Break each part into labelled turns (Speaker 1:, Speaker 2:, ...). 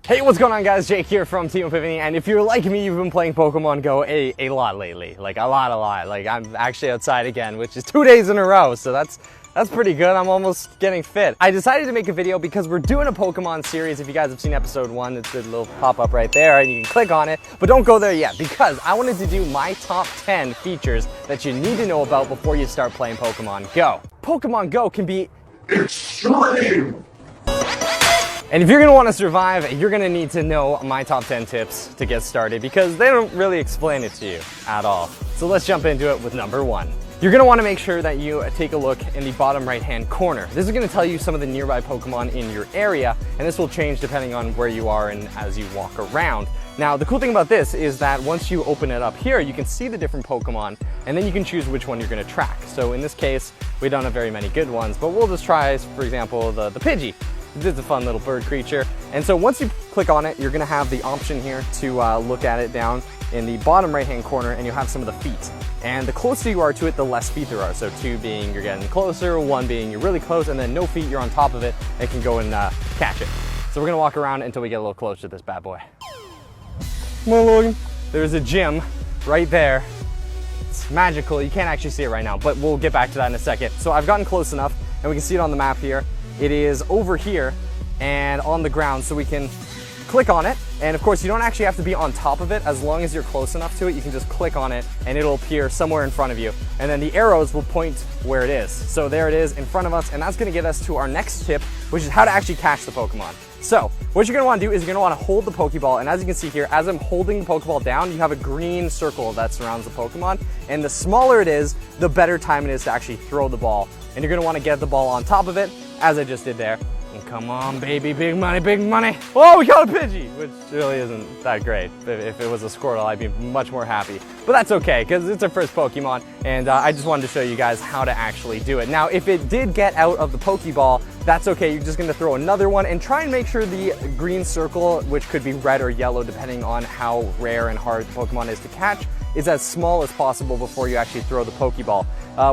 Speaker 1: Hey, what's going on guys? Jake here from Team Epiphany, and if you're like me, you've been playing Pokemon GO a lot lately. Like a lot. Like I'm actually outside again, which is 2 days in a row, so that's pretty good. I'm almost getting fit. I decided to make a video because we're doing a Pokemon series. If you guys have seen episode 1, it's a little pop-up right there, and you can click on it, but don't go there yet because I wanted to do my top 10 features that you need to know about before you start playing Pokemon GO. Pokemon GO can be extreme! And if you're gonna wanna survive, you're gonna need to know my top 10 tips to get started because they don't really explain it to you at all. So let's jump into it with number 1. You're gonna wanna make sure that you take a look in the bottom right-hand corner. This is gonna tell you some of the nearby Pokemon in your area, and this will change depending on where you are and as you walk around. Now, the cool thing about this is that once you open it up here, you can see the different Pokemon, and then you can choose which one you're gonna track. So in this case, we don't have very many good ones, but we'll just try, for example, the Pidgey. It's a fun little bird creature. And so once you click on it, you're gonna have the option here to look at it down in the bottom right-hand corner, and you'll have some of the feet. And the closer you are to it, the less feet there are. So 2 being you're getting closer, 1 being you're really close, and then no feet, you're on top of it and can go and catch it. So we're gonna walk around until we get a little closer to this bad boy. Come on, Logan. There's a gym right there. It's magical. You can't actually see it right now, but we'll get back to that in a second. So I've gotten close enough, and we can see it on the map here. It is over here and on the ground, so we can click on it. And of course, you don't actually have to be on top of it. As long as you're close enough to it, you can just click on it and it'll appear somewhere in front of you. And then the arrows will point where it is. So there it is in front of us, and that's gonna get us to our next tip, which is how to actually catch the Pokemon. So what you're gonna wanna do is you're gonna wanna hold the Pokeball, and as you can see here, as I'm holding the Pokeball down, you have a green circle that surrounds the Pokemon. And the smaller it is, the better time it is to actually throw the ball. And you're gonna wanna get the ball on top of it, as I just did there. And come on, baby, big money, big money. Oh, we got a Pidgey, which really isn't that great. If it was a Squirtle, I'd be much more happy. But that's okay, because it's our first Pokemon, and I just wanted to show you guys how to actually do it. Now, if it did get out of the Pokeball, that's okay. You're just gonna throw another one and try and make sure the green circle, which could be red or yellow, depending on how rare and hard the Pokemon is to catch, is as small as possible before you actually throw the Pokeball.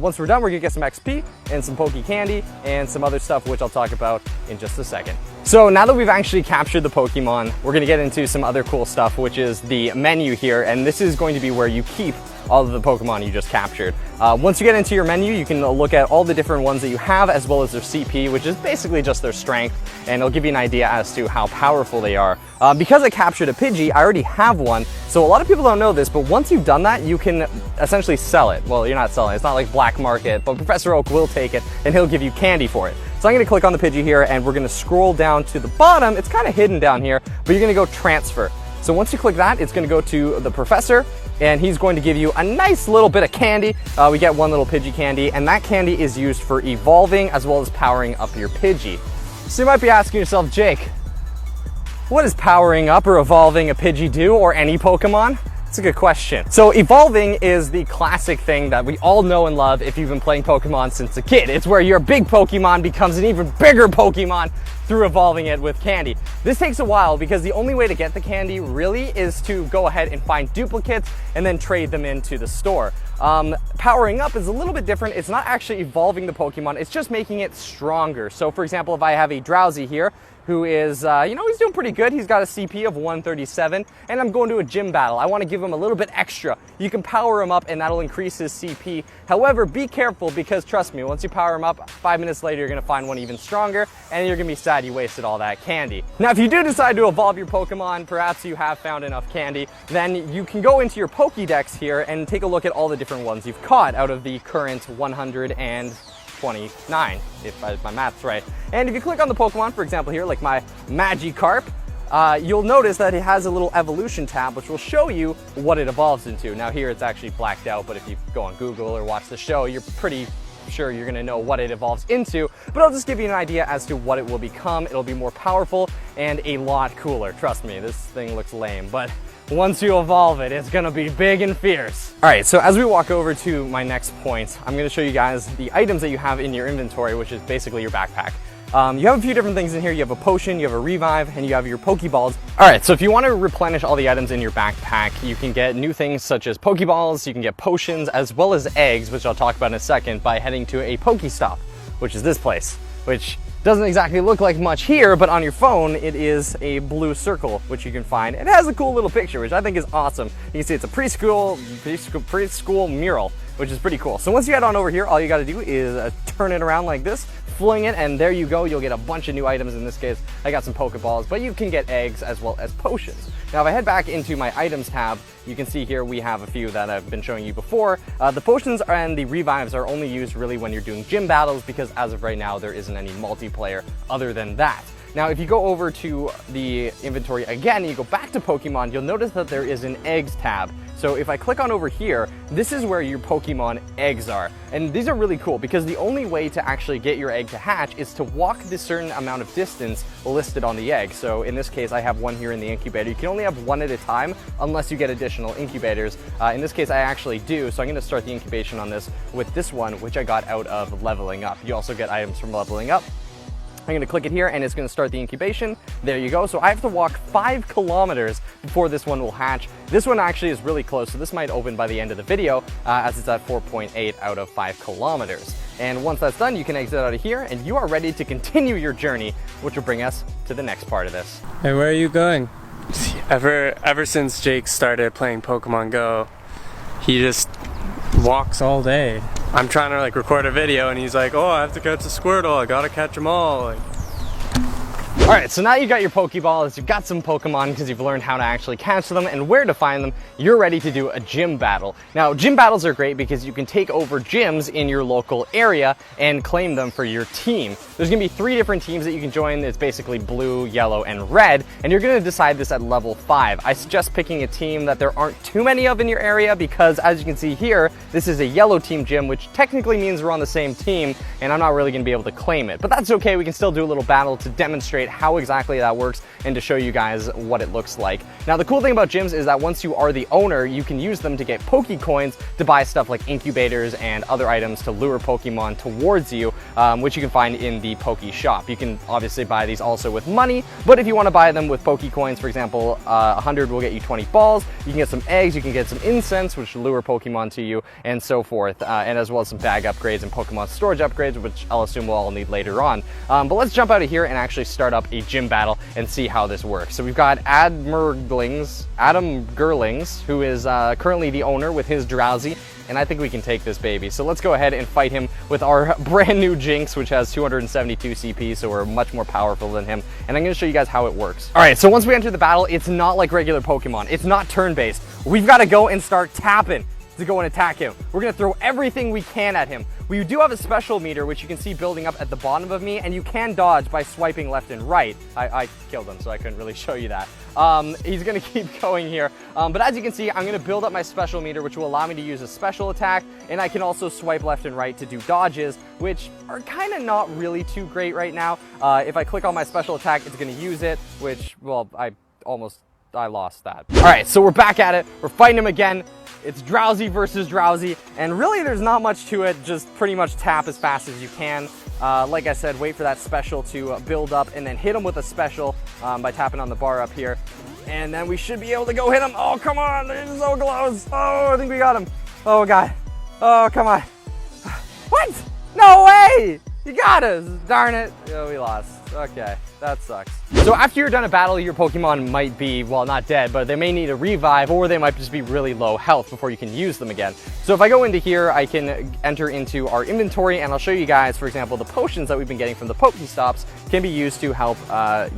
Speaker 1: Once we're done, we're gonna get some XP and some Poke Candy and some other stuff, which I'll talk about in just a second. So now that we've actually captured the Pokemon, we're gonna get into some other cool stuff, which is the menu here, and this is going to be where you keep all of the Pokemon you just captured. Once you get into your menu, you can look at all the different ones that you have, as well as their CP, which is basically just their strength, and it'll give you an idea as to how powerful they are. Because I captured a Pidgey, I already have one, so a lot of people don't know this, but once you've done that, you can essentially sell it. Well, you're not selling it, it's not like black market, but Professor Oak will take it, and he'll give you candy for it. So I'm gonna click on the Pidgey here, and we're gonna scroll down to the bottom. It's kind of hidden down here, but you're gonna go transfer. So once you click that, it's gonna go to the professor, and he's going to give you a nice little bit of candy. We get 1 little Pidgey candy, and that candy is used for evolving as well as powering up your Pidgey. So you might be asking yourself, Jake, what does powering up or evolving a Pidgey do, or any Pokemon? That's a good question. So evolving is the classic thing that we all know and love if you've been playing Pokemon since a kid. It's where your big Pokemon becomes an even bigger Pokemon through evolving it with candy. This takes a while because the only way to get the candy really is to go ahead and find duplicates and then trade them into the store. Powering up is a little bit different. It's not actually evolving the Pokemon, it's just making it stronger. So for example, if I have a Drowsy here, who is, he's doing pretty good. He's got a CP of 137, and I'm going to a gym battle. I want to give him a little bit extra. You can power him up, and that'll increase his CP. However, be careful, because trust me, once you power him up, 5 minutes later, you're going to find one even stronger, and you're going to be sad you wasted all that candy. Now, if you do decide to evolve your Pokemon, perhaps you have found enough candy, then you can go into your Pokédex here and take a look at all the different ones you've caught out of the current 129, if my math's right. And if you click on the Pokemon, for example here, like my Magikarp, you'll notice that it has a little evolution tab, which will show you what it evolves into. Now here it's actually blacked out, but if you go on Google or watch the show, you're pretty sure you're gonna know what it evolves into, but I'll just give you an idea as to what it will become. It'll be more powerful and a lot cooler. Trust me, this thing looks lame, but once you evolve it, it's gonna be big and fierce. All right, so as we walk over to my next point, I'm gonna show you guys the items that you have in your inventory, which is basically your backpack. You have a few different things in here. You have a potion, you have a revive, and you have your Pokeballs. All right, so if you want to replenish all the items in your backpack, you can get new things such as Pokeballs, you can get potions, as well as eggs, which I'll talk about in a second, by heading to a Pokestop, which is this place, which Doesn't exactly look like much here, but on your phone, it is a blue circle, which you can find. It has a cool little picture, which I think is awesome. You can see it's a preschool mural, which is pretty cool. So once you head on over here, all you gotta do is turn it around like this, fling it, and there you go. You'll get a bunch of new items. In this case, I got some Pokeballs, but you can get eggs as well as potions. Now, if I head back into my items tab, you can see here we have a few that I've been showing you before. The potions and the revives are only used really when you're doing gym battles, because as of right now, there isn't any multiplayer other than that. Now, if you go over to the inventory again, and you go back to Pokemon, you'll notice that there is an eggs tab. So if I click on over here, this is where your Pokemon eggs are. And these are really cool because the only way to actually get your egg to hatch is to walk this certain amount of distance listed on the egg. So in this case, I have one here in the incubator. You can only have one at a time unless you get additional incubators. In this case, I actually do. So I'm going to start the incubation on this with this one, which I got out of leveling up. You also get items from leveling up. I'm going to click it here and it's going to start the incubation. There you go. So I have to walk 5 kilometers before this one will hatch. This one actually is really close, so this might open by the end of the video as it's at 4.8 out of 5 kilometers. And once that's done, you can exit out of here and you are ready to continue your journey, which will bring us to the next part of this.
Speaker 2: Hey, where are you going? Ever since Jake started playing Pokemon Go, he just walks all day. I'm trying to like record a video and he's like, oh, I have to catch a Squirtle, I gotta catch them all. Like,
Speaker 1: all right, so now you got your Pokeballs, you've got some Pokemon because you've learned how to actually catch them and where to find them. You're ready to do a gym battle. Now, gym battles are great because you can take over gyms in your local area and claim them for your team. There's gonna be 3 different teams that you can join. It's basically blue, yellow, and red, and you're gonna decide this at level 5. I suggest picking a team that there aren't too many of in your area because, as you can see here, this is a yellow team gym, which technically means we're on the same team, and I'm not really gonna be able to claim it. But that's okay, we can still do a little battle to demonstrate how exactly that works and to show you guys what it looks like. Now, the cool thing about gyms is that once you are the owner, you can use them to get Pokecoins to buy stuff like incubators and other items to lure Pokemon towards you, which you can find in the Poke Shop. You can obviously buy these also with money, but if you want to buy them with Pokecoins, for example, 100 will get you 20 balls. You can get some eggs, you can get some incense, which lure Pokemon to you, and so forth, and as well as some bag upgrades and Pokemon storage upgrades, which I'll assume we'll all need later on. But let's jump out of here and actually start up a gym battle and see how this works. So we've got Adam Gerlings, who is currently the owner with his Drowsy, and I think we can take this baby. So let's go ahead and fight him with our brand new Jinx, which has 272 CP, so we're much more powerful than him. And I'm gonna show you guys how it works. All right, so once we enter the battle, it's not like regular Pokemon. It's not turn-based. We've gotta go and start tapping to go and attack him. We're gonna throw everything we can at him. We do have a special meter, which you can see building up at the bottom of me, and you can dodge by swiping left and right. I killed him, so I couldn't really show you that. He's gonna keep going here. But as you can see, I'm gonna build up my special meter, which will allow me to use a special attack, and I can also swipe left and right to do dodges, which are kind of not really too great right now. If I click on my special attack, it's gonna use it, which, well, I lost that. All right, so we're back at it. We're fighting him again. It's Drowsy versus Drowsy, and really there's not much to it, just pretty much tap as fast as you can. Like I said, wait for that special to build up and then hit him with a special by tapping on the bar up here. And then we should be able to go hit him. Oh, come on, they're so close. Oh, I think we got him. Oh, God. Oh, come on. What? No way! You got us! Darn it. Oh, we lost. Okay, that sucks. So after you're done a battle, your Pokemon might be, well, not dead, but they may need a revive, or they might just be really low health before you can use them again. So if I go into here, I can enter into our inventory, and I'll show you guys, for example, the potions that we've been getting from the Pokestops can be used to help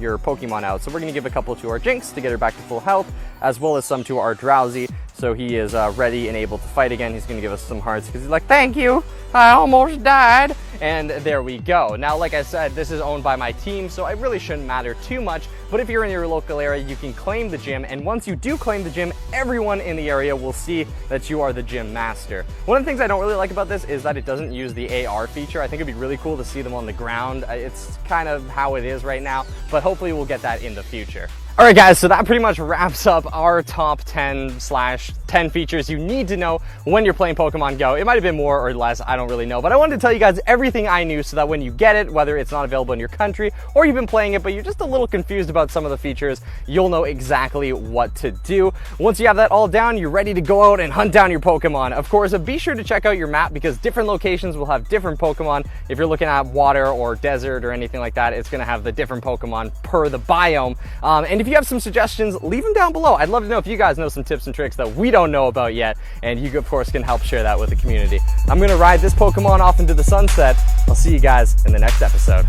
Speaker 1: your Pokemon out. So we're gonna give a couple to our Jinx to get her back to full health, as well as some to our Drowsy. So he is ready and able to fight again. He's gonna give us some hearts because he's like, thank you, I almost died. And there we go. Now, like I said, this is owned by my team, so it really shouldn't matter too much. But if you're in your local area, you can claim the gym. And once you do claim the gym, everyone in the area will see that you are the gym master. One of the things I don't really like about this is that it doesn't use the AR feature. I think it'd be really cool to see them on the ground. It's kind of how it is right now, but hopefully we'll get that in the future. Alright guys, so that pretty much wraps up our top 10/10 features you need to know when you're playing Pokemon Go. It might have been more or less, I don't really know, but I wanted to tell you guys everything I knew so that when you get it, whether it's not available in your country or you've been playing it but you're just a little confused about some of the features, you'll know exactly what to do. Once you have that all down, you're ready to go out and hunt down your Pokemon. Of course, be sure to check out your map because different locations will have different Pokemon. If you're looking at water or desert or anything like that, it's going to have the different Pokemon per the biome. And if you have some suggestions, leave them down below. I'd love to know if you guys know some tips and tricks that we don't know about yet, and you of course can help share that with the community. I'm gonna ride this Pokemon off into the sunset. I'll see you guys in the next episode.